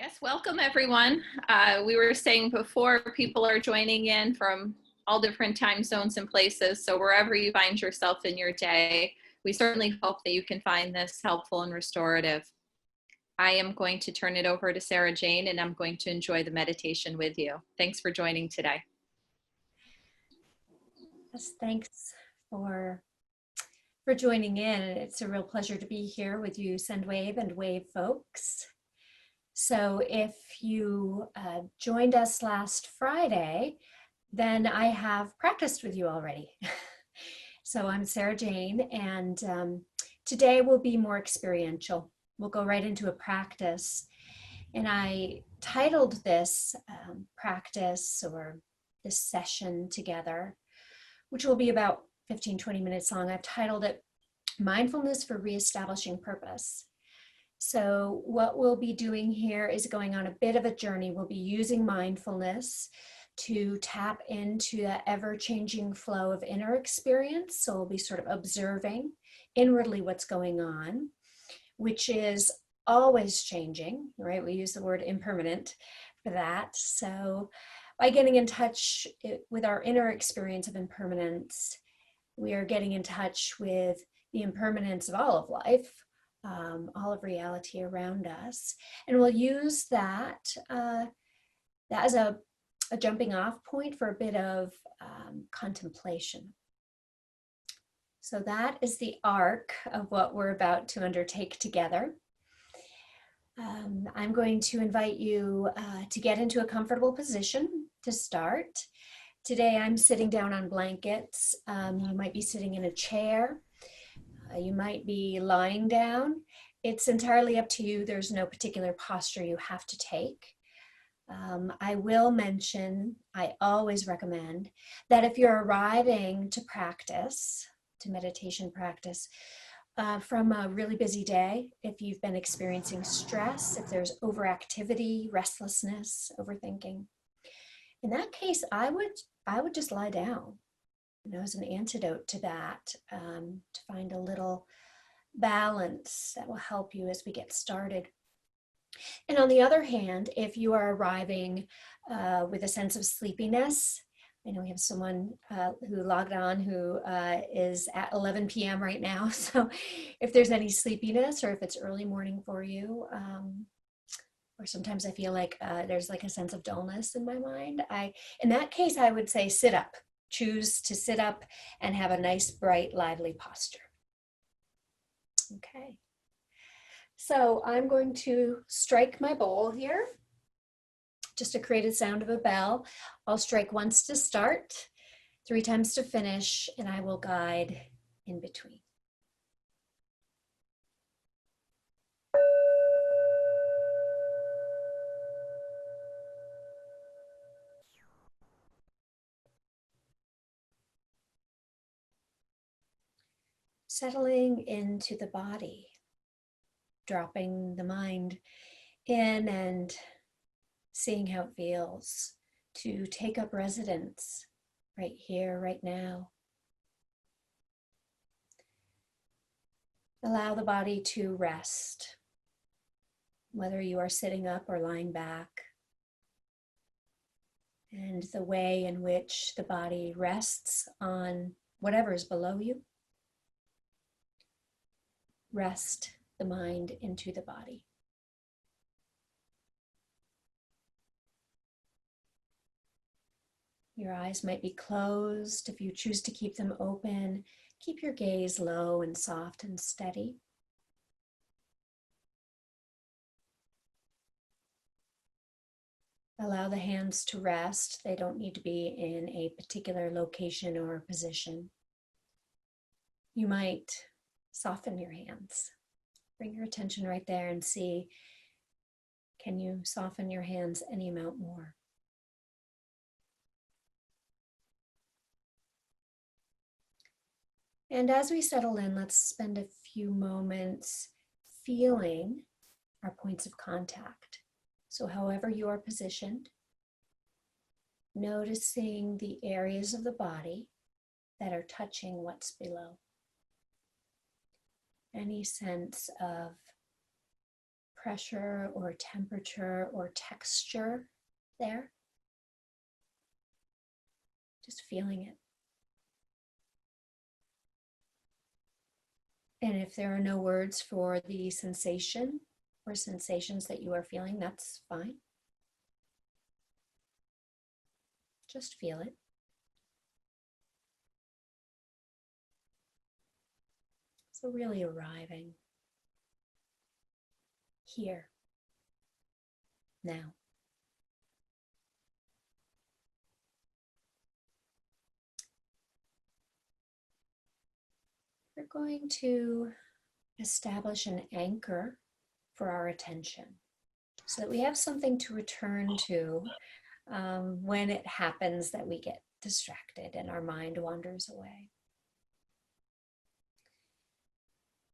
Yes, welcome everyone. We were saying before, people are joining in from all different time zones and places. So wherever you find yourself in your day, we certainly hope that you can find this helpful and restorative. I am going to turn it over to Sarah Jane, and I'm going to enjoy the meditation with you. Thanks for joining today. Yes, thanks for joining in. It's a real pleasure to be here with you, Sendwave and Wave folks. So if you joined us last Friday, then I have practiced with you already. So I'm Sarah Jane, and today will be more experiential. We'll go right into a practice. And I titled this practice or this session together, which will be about 15-20 minutes long. I've titled it Mindfulness for Reestablishing Purpose. So what we'll be doing here is going on a bit of a journey. We'll be using mindfulness to tap into that ever-changing flow of inner experience. So we'll be sort of observing inwardly what's going on, which is always changing, right? We use the word impermanent for that. So by getting in touch with our inner experience of impermanence, we are getting in touch with the impermanence of all of life, all of reality around us. And we'll use that as a jumping off point for a bit of contemplation. So that is the arc of what we're about to undertake together. I'm going to invite you to get into a comfortable position to start. Today I'm sitting down on blankets. You might be sitting in a chair. You might be lying down. It's entirely up to you. There's no particular posture you have to take. I will mention, I always recommend that if you're arriving to practice, to meditation practice, from a really busy day, if you've been experiencing stress, if there's overactivity, restlessness, overthinking, in that case, I would just lie down, as an antidote to that, to find a little balance that will help you as we get started. And on the other hand, if you are arriving with a sense of sleepiness, I know we have someone who logged on who is at 11 p.m. right now. So if there's any sleepiness or if it's early morning for you, or sometimes I feel like there's like a sense of dullness in my mind, in that case, I would say sit up. Choose to sit up and have a nice, bright, lively posture. Okay. So I'm going to strike my bowl here, just to create a sound of a bell. I'll strike once to start, 3 times to finish, and I will guide in between. Settling into the body, dropping the mind in and seeing how it feels to take up residence right here, right now. Allow the body to rest, whether you are sitting up or lying back, and the way in which the body rests on whatever is below you. Rest the mind into the body. Your eyes might be closed. If you choose to keep them open, keep your gaze low and soft and steady. Allow the hands to rest. They don't need to be in a particular location or position. You might soften your hands. Bring your attention right there and see, can you soften your hands any amount more? And as we settle in, let's spend a few moments feeling our points of contact. So however you are positioned, noticing the areas of the body that are touching what's below. Any sense of pressure or temperature or texture there. Just feeling it. And if there are no words for the sensation or sensations that you are feeling, that's fine. Just feel it. So really arriving here, now. We're going to establish an anchor for our attention so that we have something to return to when it happens that we get distracted and our mind wanders away.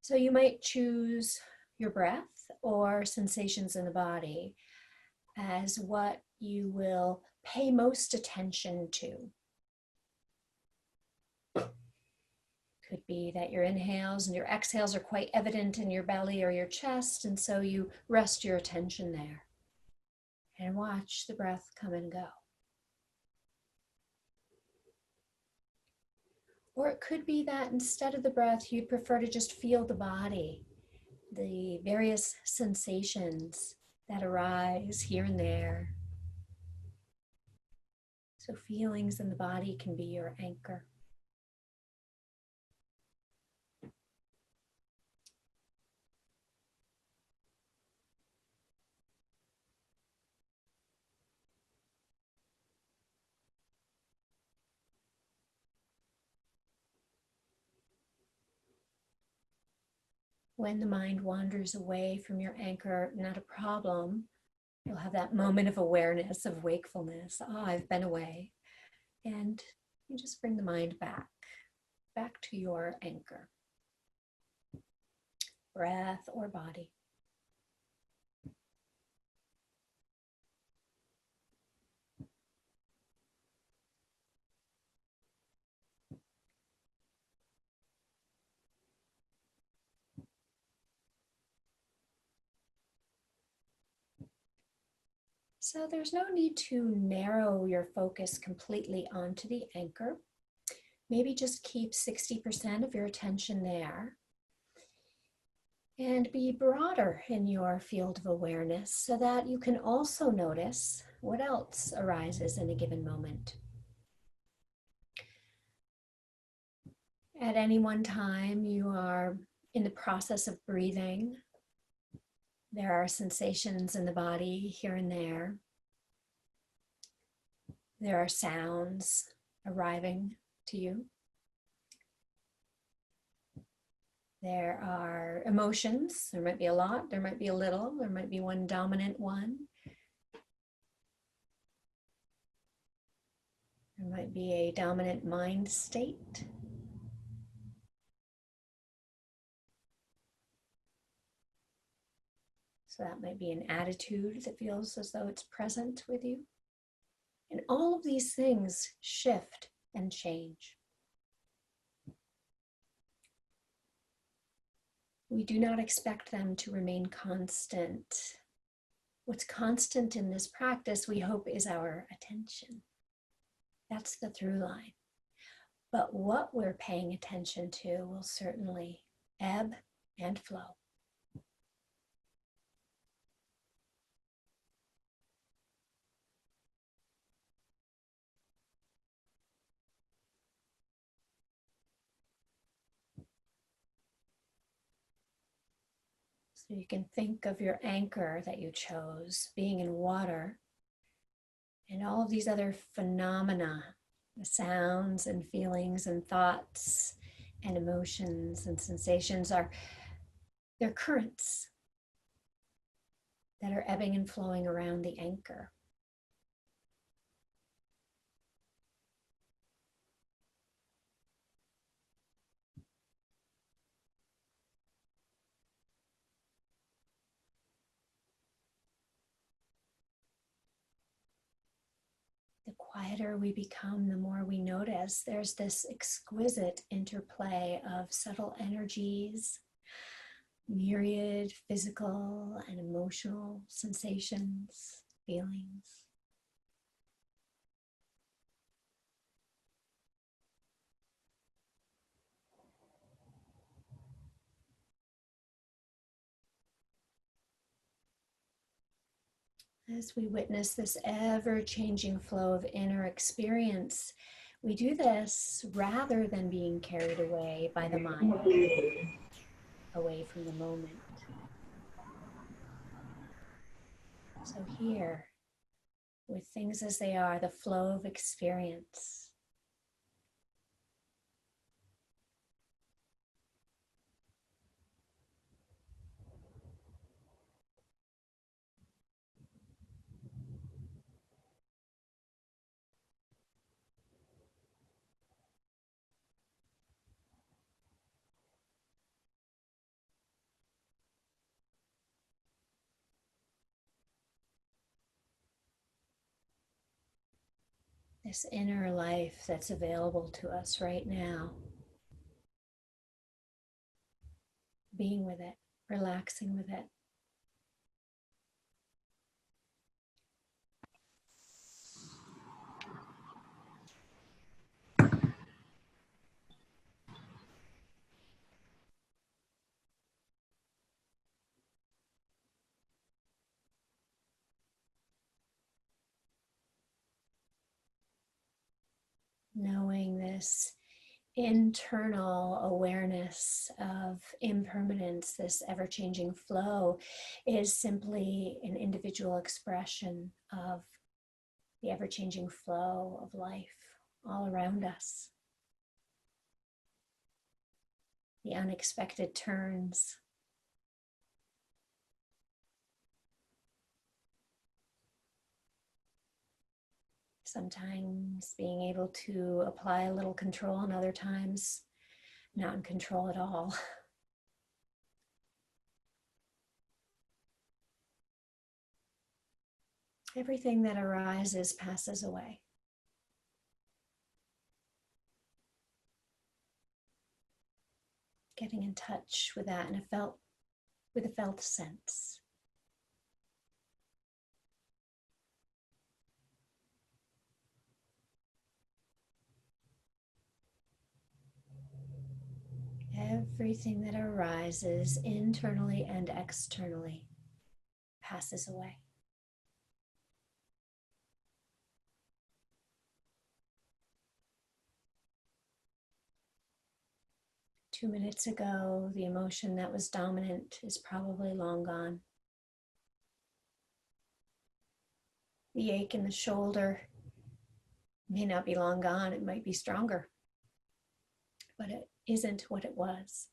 So you might choose your breath or sensations in the body as what you will pay most attention to. Could be that your inhales and your exhales are quite evident in your belly or your chest, and so you rest your attention there and watch the breath come and go. Or it could be that instead of the breath, you'd prefer to just feel the body, the various sensations that arise here and there. So feelings in the body can be your anchor. When the mind wanders away from your anchor, not a problem. You'll have that moment of awareness, of wakefulness. Oh, I've been away. And you just bring the mind back to your anchor, breath or body. So there's no need to narrow your focus completely onto the anchor. Maybe just keep 60% of your attention there and be broader in your field of awareness so that you can also notice what else arises in a given moment. At any one time, you are in the process of breathing. There are sensations in the body here and there. There are sounds arriving to you. There are emotions. There might be a lot, there might be a little, there might be one dominant one. There might be a dominant mind state. So that might be an attitude that feels as though it's present with you. And all of these things shift and change. We do not expect them to remain constant. What's constant in this practice, we hope, is our attention. That's the through line. But what we're paying attention to will certainly ebb and flow. So you can think of your anchor that you chose being in water, and all of these other phenomena, the sounds and feelings and thoughts and emotions and sensations they're currents that are ebbing and flowing around the anchor. The quieter we become, the more we notice there's this exquisite interplay of subtle energies, myriad physical and emotional sensations, feelings. As we witness this ever-changing flow of inner experience, we do this rather than being carried away by the mind, away from the moment. So here, with things as they are, the flow of experience. This inner life that's available to us right now. Being with it, relaxing with it. Knowing this internal awareness of impermanence, this ever-changing flow, is simply an individual expression of the ever-changing flow of life all around us. The unexpected turns. Sometimes being able to apply a little control, and other times not in control at all. Everything that arises passes away. Getting in touch with that in with a felt sense. Everything that arises internally and externally passes away. Two minutes ago, the emotion that was dominant is probably long gone. The ache in the shoulder may not be long gone, it might be stronger, but it isn't what it was.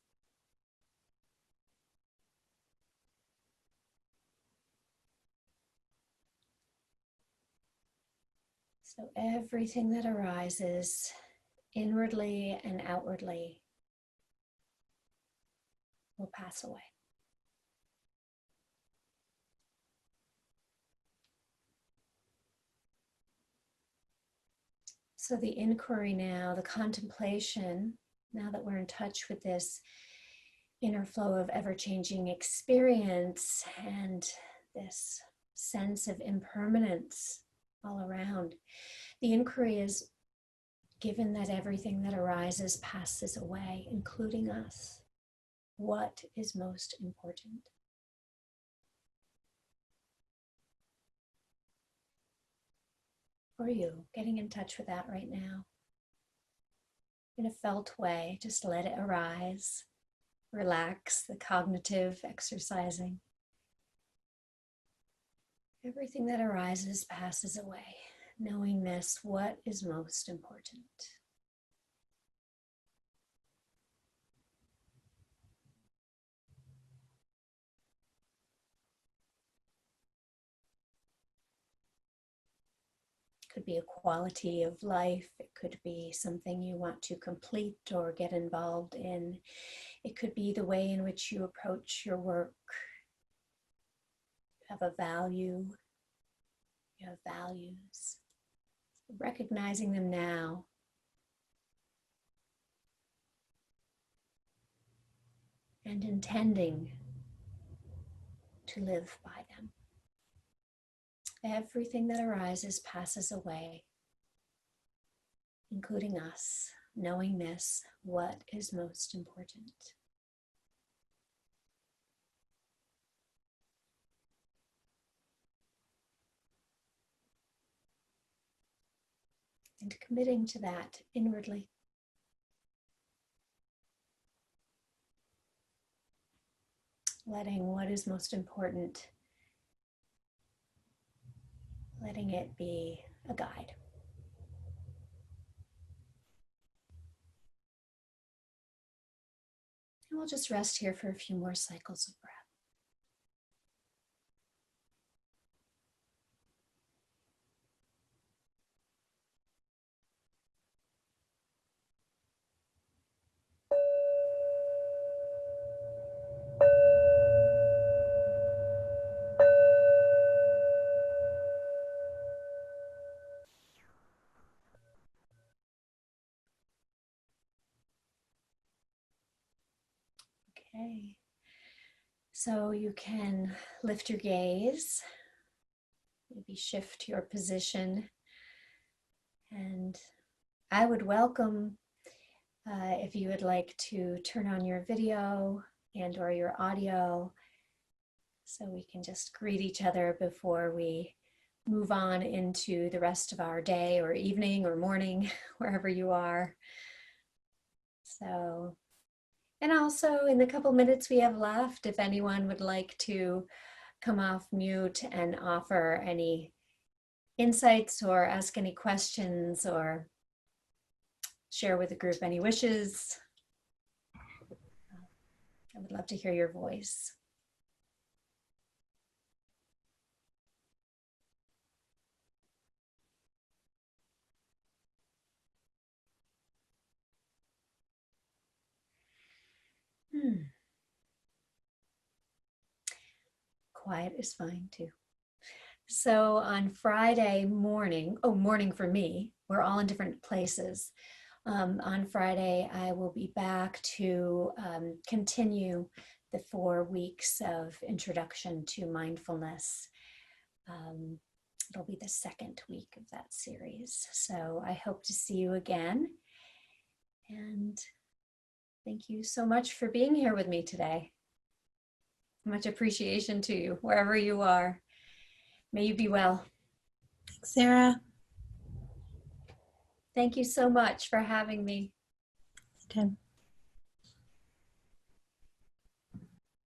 So everything that arises inwardly and outwardly will pass away. So the inquiry now, the contemplation, now that we're in touch with this inner flow of ever-changing experience and this sense of impermanence all around, the inquiry is, given that everything that arises passes away, including us, what is most important? For you, getting in touch with that right now. In a felt way, just let it arise. Relax the cognitive exercising. Everything that arises passes away. Knowing this, what is most important? It could be a quality of life. It could be something you want to complete or get involved in. It could be the way in which you approach your work. You have a value. You have values. Recognizing them now. And intending to live by them. Everything that arises passes away, including us. Knowing this, what is most important? And committing to that inwardly. Letting what is most important, letting it be a guide. And we'll just rest here for a few more cycles of breath. Okay, so you can lift your gaze, maybe shift your position, and I would welcome if you would like to turn on your video and or your audio so we can just greet each other before we move on into the rest of our day or evening or morning, wherever you are. So, and also in the couple minutes we have left, if anyone would like to come off mute and offer any insights or ask any questions or share with the group any wishes, I would love to hear your voice. Quiet is fine too. So on Friday morning, morning for me, we're all in different places. On Friday, I will be back to continue the 4 weeks of introduction to mindfulness. It'll be the 2nd week of that series. So I hope to see you again. And thank you so much for being here with me today. Much appreciation to you, wherever you are. May you be well. Thanks, Sarah. Thank you so much for having me. Okay.